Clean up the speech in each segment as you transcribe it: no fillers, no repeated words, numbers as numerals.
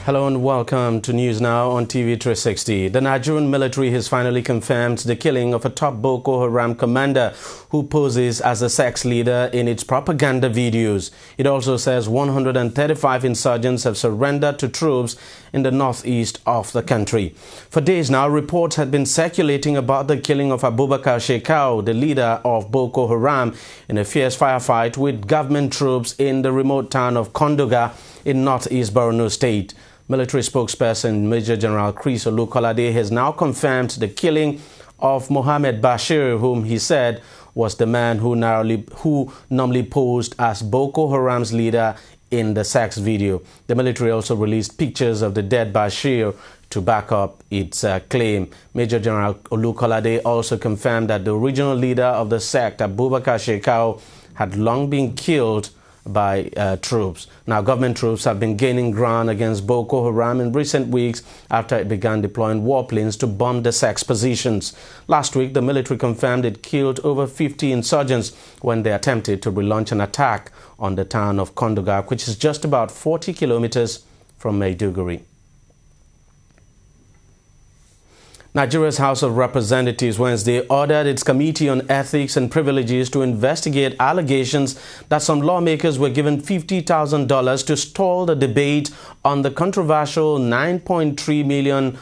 Hello and welcome to News Now on TV360. The Nigerian military has finally confirmed the killing of a top Boko Haram commander who poses as a sex leader in its propaganda videos. It also says 135 insurgents have surrendered to troops in the northeast of the country. For days now, reports had been circulating about the killing of Abubakar Shekau, the leader of Boko Haram, in a fierce firefight with government troops in the remote town of Kondoga in northeast Borno State. Military spokesperson Major General Chris Olukolade has now confirmed the killing of Mohammed Bashir, whom he said was the man who normally posed as Boko Haram's leader in the sex video. The military also released pictures of the dead Bashir to back up its claim. Major General Olukolade also confirmed that the original leader of the sect, Abubakar Shekau, had long been killed by troops. Now, government troops have been gaining ground against Boko Haram in recent weeks after it began deploying warplanes to bomb the sect's positions. Last week, the military confirmed it killed over 50 insurgents when they attempted to relaunch an attack on the town of Kondoga, which is just about 40 kilometers from Maiduguri. Nigeria's House of Representatives Wednesday ordered its Committee on Ethics and Privileges to investigate allegations that some lawmakers were given $50,000 to stall the debate on the controversial $9.3 million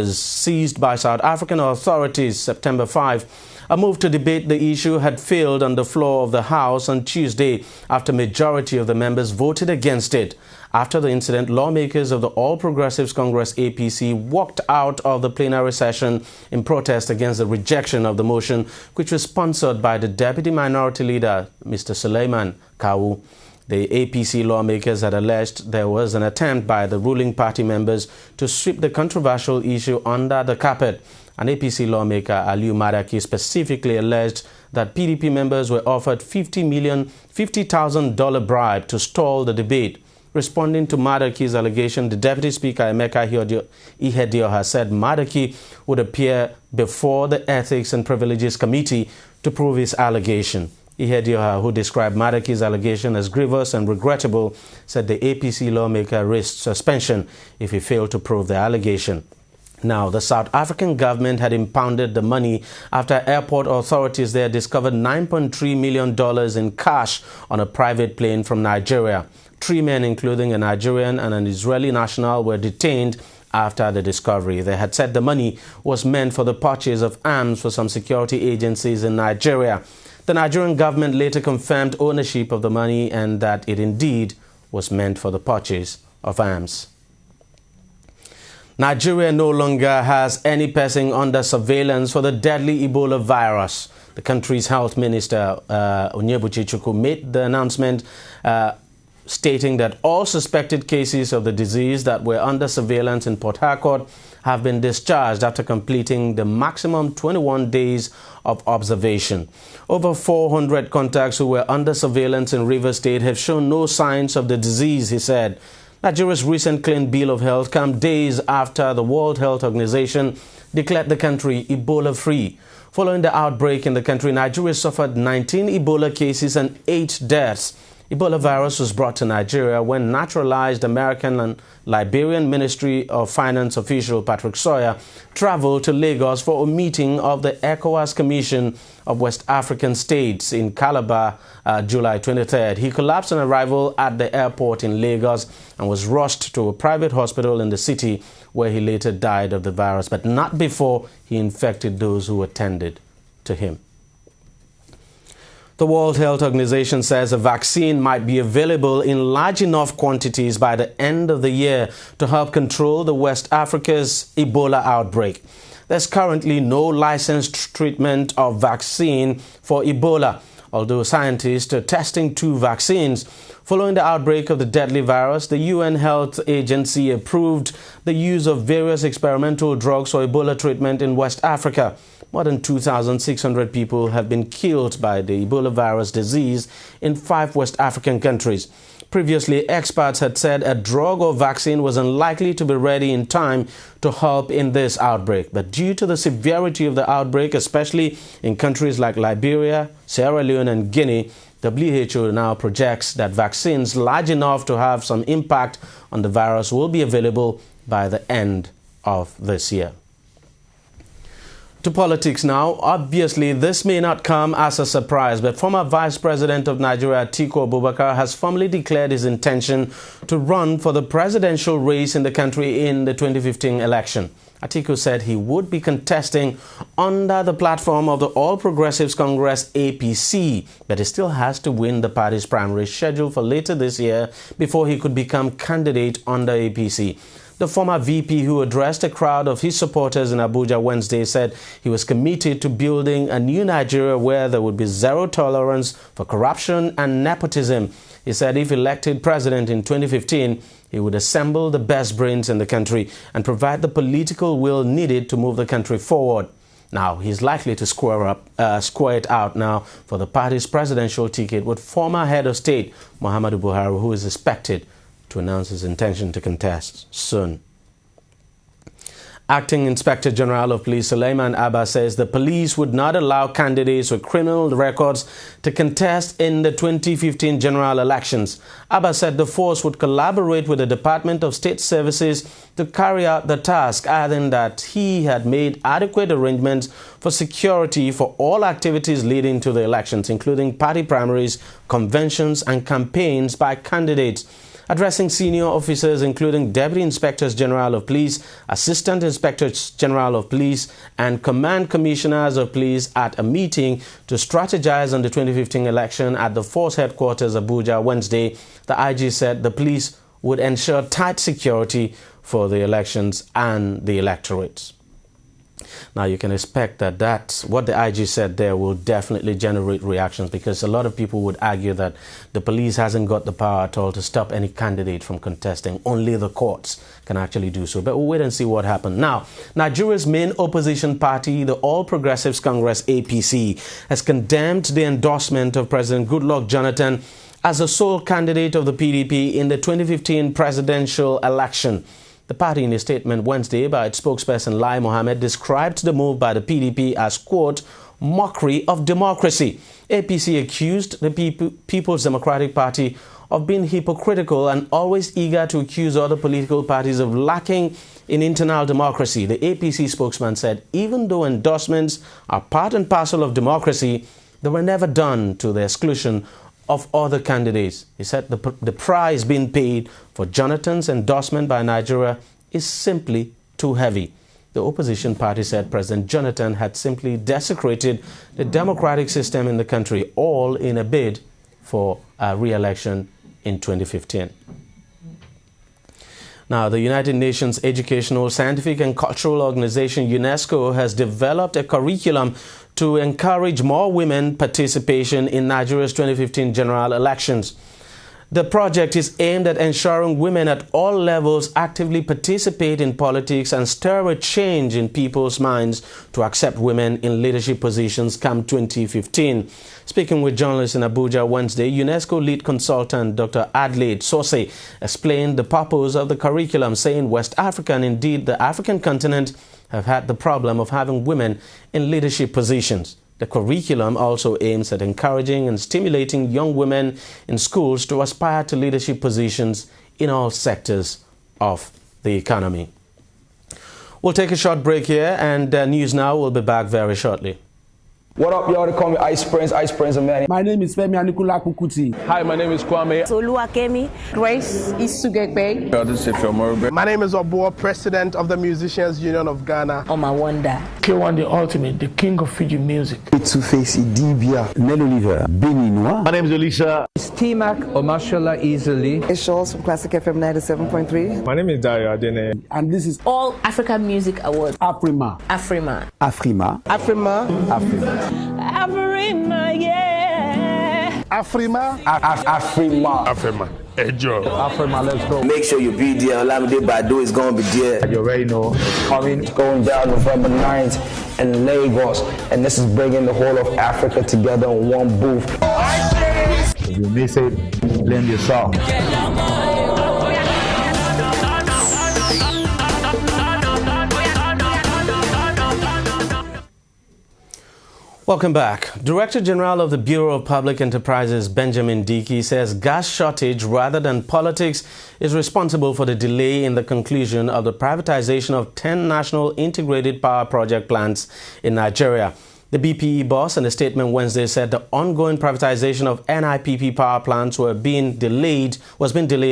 seized by South African authorities September 5. A move to debate the issue had failed on the floor of the House on Tuesday after a majority of the members voted against it. After the incident, lawmakers of the All Progressives Congress APC walked out of the plenary session in protest against the rejection of the motion, which was sponsored by the Deputy Minority Leader, Mr. Suleiman Kawu. The APC lawmakers had alleged there was an attempt by the ruling party members to sweep the controversial issue under the carpet. An APC lawmaker, Aliu Madaki, specifically alleged that PDP members were offered $50,000 bribe to stall the debate. Responding to Madaki's allegation, the Deputy Speaker, Emeka Ihedioha, said Madaki would appear before the Ethics and Privileges Committee to prove his allegation. Ihedioha, who described Madaki's allegation as grievous and regrettable, said the APC lawmaker risked suspension if he failed to prove the allegation. Now, the South African government had impounded the money after airport authorities there discovered $9.3 million in cash on a private plane from Nigeria. 3 men, including a Nigerian and an Israeli national, were detained after the discovery. They had said the money was meant for the purchase of arms for some security agencies in Nigeria. The Nigerian government later confirmed ownership of the money and that it indeed was meant for the purchase of arms. Nigeria no longer has any person under surveillance for the deadly Ebola virus. The country's health minister, Onyebuchi Chukwu, made the announcement stating that all suspected cases of the disease that were under surveillance in Port Harcourt have been discharged after completing the maximum 21 days of observation. Over 400 contacts who were under surveillance in Rivers State have shown no signs of the disease, he said. Nigeria's recent clean bill of health came days after the World Health Organization declared the country Ebola-free. Following the outbreak in the country, Nigeria suffered 19 Ebola cases and 8 deaths. Ebola virus was brought to Nigeria when naturalized American and Liberian Ministry of Finance official Patrick Sawyer traveled to Lagos for a meeting of the ECOWAS Commission of West African States in Calabar, July 23rd. He collapsed on arrival at the airport in Lagos and was rushed to a private hospital in the city where he later died of the virus, but not before he infected those who attended to him. The World Health Organization says a vaccine might be available in large enough quantities by the end of the year to help control the West Africa's Ebola outbreak. There's currently no licensed treatment of vaccine for Ebola, although scientists are testing 2 vaccines. Following the outbreak of the deadly virus, the UN Health Agency approved the use of various experimental drugs for Ebola treatment in West Africa. More than 2,600 people have been killed by the Ebola virus disease in 5 West African countries. Previously, experts had said a drug or vaccine was unlikely to be ready in time to help in this outbreak. But due to the severity of the outbreak, especially in countries like Liberia, Sierra Leone and Guinea, WHO now projects that vaccines large enough to have some impact on the virus will be available by the end of this year. To politics now. Obviously, this may not come as a surprise, but former Vice President of Nigeria, Atiku Abubakar, has formally declared his intention to run for the presidential race in the country in the 2015 election. Atiku said he would be contesting under the platform of the All Progressives Congress APC, but he still has to win the party's primary scheduled for later this year before he could become candidate under APC. The former VP, who addressed a crowd of his supporters in Abuja Wednesday, said he was committed to building a new Nigeria where there would be zero tolerance for corruption and nepotism. He said if elected president in 2015, he would assemble the best brains in the country and provide the political will needed to move the country forward. Now, he's likely to square it out now for the party's presidential ticket with former head of state Muhammadu Buhari, who is expected to announce his intention to contest soon. Acting Inspector General of Police Suleiman Abba says the police would not allow candidates with criminal records to contest in the 2015 general elections. Abba said the force would collaborate with the Department of State Services to carry out the task, adding that he had made adequate arrangements for security for all activities leading to the elections, including party primaries, conventions, and campaigns by candidates. Addressing senior officers, including Deputy Inspectors General of Police, Assistant Inspectors General of Police, and Command Commissioners of Police at a meeting to strategize on the 2015 election at the Force Headquarters Abuja Wednesday, the IG said the police would ensure tight security for the elections and the electorates. Now, you can expect that what the IG said there will definitely generate reactions, because a lot of people would argue that the police hasn't got the power at all to stop any candidate from contesting. Only the courts can actually do so. But we'll wait and see what happens. Now, Nigeria's main opposition party, the All Progressives Congress APC, has condemned the endorsement of President Goodluck Jonathan as the sole candidate of the PDP in the 2015 presidential election. The party, in a statement Wednesday by its spokesperson Lai Mohammed, described the move by the PDP as, quote, mockery of democracy. APC accused the People's Democratic Party of being hypocritical and always eager to accuse other political parties of lacking in internal democracy. The APC spokesman said even though endorsements are part and parcel of democracy, they were never done to the exclusion of other candidates. He said the price being paid for Jonathan's endorsement by Nigeria is simply too heavy. The opposition party said President Jonathan had simply desecrated the democratic system in the country, all in a bid for re-election in 2015. Now, the United Nations Educational, Scientific and Cultural Organization, UNESCO, has developed a curriculum to encourage more women participation in Nigeria's 2015 general elections. The project is aimed at ensuring women at all levels actively participate in politics and stir a change in people's minds to accept women in leadership positions come 2015. Speaking with journalists in Abuja Wednesday, UNESCO lead consultant Dr. Adelaide Sose explained the purpose of the curriculum, saying West Africa and indeed the African continent have had the problem of having women in leadership positions. The curriculum also aims at encouraging and stimulating young women in schools to aspire to leadership positions in all sectors of the economy. We'll take a short break here, and News Now will be back very shortly. What up, y'all? They call me Ice Prince of Manny. My name is Femi Anikula Kukuti. Hi, my name is Kwame. Oluwakemi. Grace Isugekbe. This is Phil. My name is Obo, President of the Musicians Union of Ghana. Oma Wonder. K1 the Ultimate, the king of Fiji music. Two-Face Idibia, Nel Oliver, Beninois. My name is Elisa. It's T-Mac Omashola Easily. It's Shoals from Classic FM 97.3. My name is Dario Adene. And this is All African Music Awards. Afrima. Afrima. Afrima. Afrima. Afrima. Afrima, yeah. Afrima. Afrima. Afrima. Enjoy. Afrima, let's go. Make sure you be there. Olamide Badu is going to be there. You already know. Coming, going down November 9th in Lagos. And this is bringing the whole of Africa together in one booth. If you miss it, lend your song. Welcome back. Director General of the Bureau of Public Enterprises, Benjamin Dickey, says gas shortage rather than politics is responsible for the delay in the conclusion of the privatization of 10 national integrated power project plants in Nigeria. The BPE boss in a statement Wednesday said the ongoing privatization of NIPP power plants was being delayed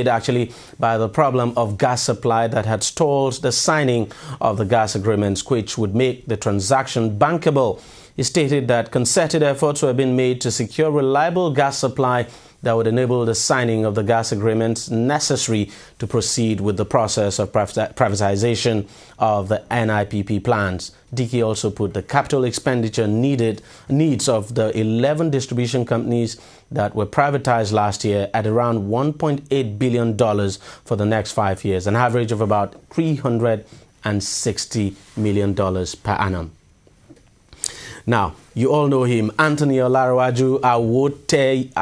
actually by the problem of gas supply that had stalled the signing of the gas agreements, which would make the transaction bankable. He stated that concerted efforts were being made to secure reliable gas supply that would enable the signing of the gas agreements necessary to proceed with the process of privatization of the NIPP plants. Dickey also put the capital expenditure needs of the 11 distribution companies that were privatized last year at around $1.8 billion for the next 5 years, an average of about $360 million per annum. Now, you all know him, Anthony Olarawaju Awotesi,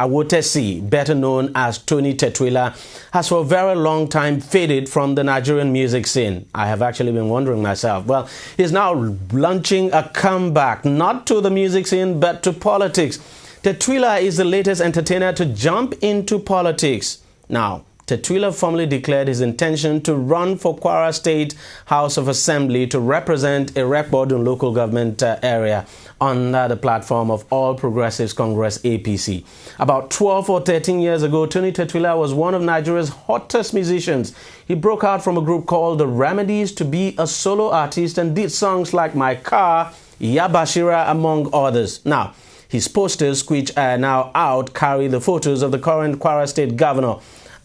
better known as Tony Tetwila, has for a very long time faded from the Nigerian music scene. I have actually been wondering myself. Well, he's now launching a comeback, not to the music scene, but to politics. Tetwila is the latest entertainer to jump into politics. Now, Tetwila formally declared his intention to run for Kwara State House of Assembly to represent a Rekbodun local government area under the platform of All Progressives Congress APC. About 12 or 13 years ago, Tony Tetwila was one of Nigeria's hottest musicians. He broke out from a group called The Remedies to be a solo artist and did songs like My Car, Yabashira, among others. Now, his posters, which are now out, carry the photos of the current Kwara State Governor,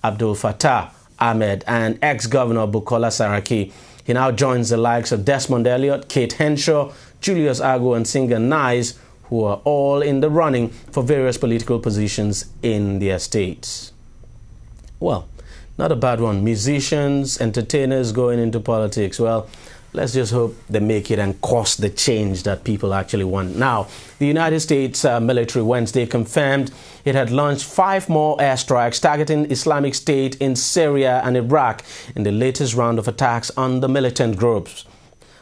Abdul Fattah Ahmed, and ex-governor Bukola Saraki. He now joins the likes of Desmond Elliott, Kate Henshaw, Julius Ago, and singer Nice, who are all in the running for various political positions in their states. Well, not a bad one. Musicians, entertainers going into politics. Well, let's just hope they make it and cause the change that people actually want. Now, the United States military Wednesday confirmed it had launched 5 more airstrikes targeting Islamic State in Syria and Iraq in the latest round of attacks on the militant groups.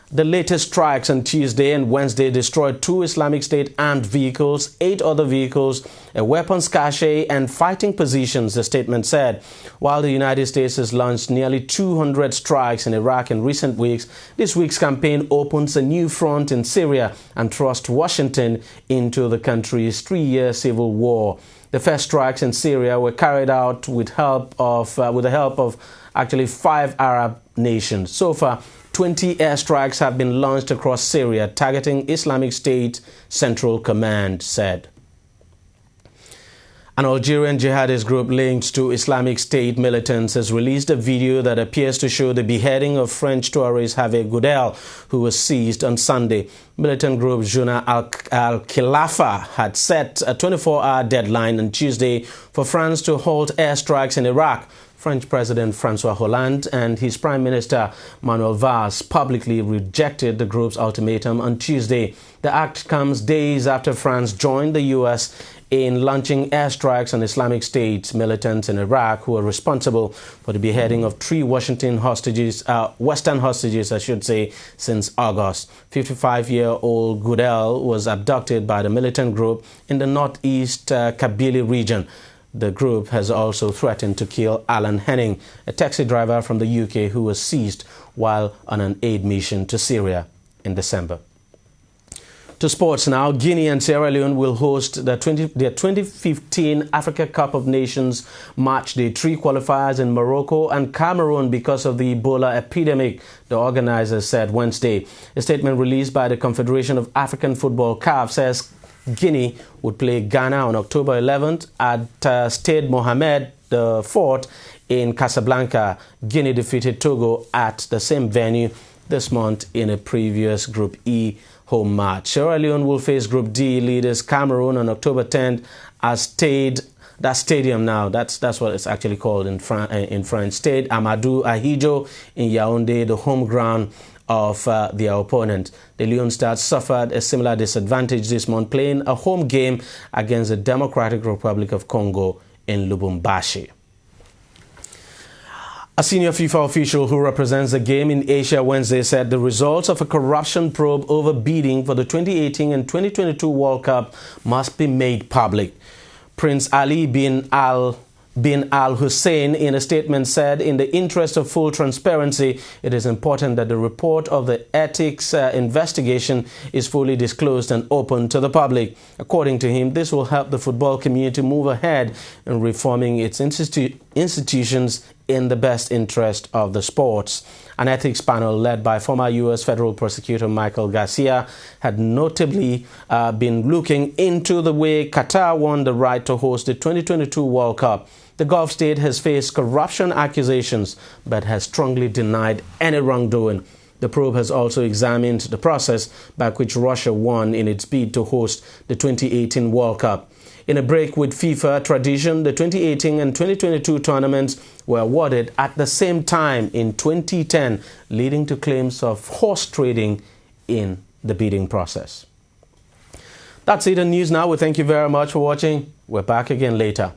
The latest strikes on Tuesday and Wednesday destroyed 2 Islamic State armed vehicles, 8 other vehicles, a weapons cache, and fighting positions, the statement said. While the United States has launched nearly 200 strikes in Iraq in recent weeks, this week's campaign opens a new front in Syria and thrusts Washington into the country's 3-year civil war. The first strikes in Syria were carried out with the help of actually 5 Arab nations. So far, 20 airstrikes have been launched across Syria, targeting Islamic State Central Command said. An Algerian jihadist group linked to Islamic State militants has released a video that appears to show the beheading of French tourist Hervé Goudel, who was seized on Sunday. Militant group Juna al-Khilafa had set a 24-hour deadline on Tuesday for France to halt airstrikes in Iraq. French President François Hollande and his Prime Minister Manuel Valls publicly rejected the group's ultimatum on Tuesday. The act comes days after France joined the U.S. in launching airstrikes on Islamic State militants in Iraq who are responsible for the beheading of 3 Western hostages, since August. 55-year-old Goudel was abducted by the militant group in the northeast Kabylie region. The group has also threatened to kill Alan Henning, a taxi driver from the UK who was seized while on an aid mission to Syria in December. To sports now, Guinea and Sierra Leone will host their 2015 Africa Cup of Nations Match Day 3 qualifiers in Morocco and Cameroon because of the Ebola epidemic, the organizers said Wednesday. A statement released by the Confederation of African Football (CAF) says Guinea would play Ghana on October 11th at Stade Mohamed IV in Casablanca. Guinea defeated Togo at the same venue this month in a previous Group E home match. Sierra Leone will face Group D leaders Cameroon on October 10th at that stadium now. That's what it's actually called in French. Stade Amadou Ahidjo in Yaoundé, the home ground of their opponent. The Leone Stars suffered a similar disadvantage this month, playing a home game against the Democratic Republic of Congo in Lubumbashi. A senior FIFA official who represents the game in Asia Wednesday said the results of a corruption probe over bidding for the 2018 and 2022 World Cup must be made public. Prince Ali bin Al Hussein, in a statement, said, in the interest of full transparency, it is important that the report of the ethics investigation is fully disclosed and open to the public. According to him, this will help the football community move ahead in reforming its institutions in the best interest of the sports. An ethics panel led by former U.S. federal prosecutor Michael Garcia had notably been looking into the way Qatar won the right to host the 2022 World Cup. The Gulf state has faced corruption accusations but has strongly denied any wrongdoing. The probe has also examined the process by which Russia won in its bid to host the 2018 World Cup. In a break with FIFA tradition, the 2018 and 2022 tournaments were awarded at the same time in 2010, leading to claims of horse trading in the bidding process. That's it on News Now. We thank you very much for watching. We're back again later.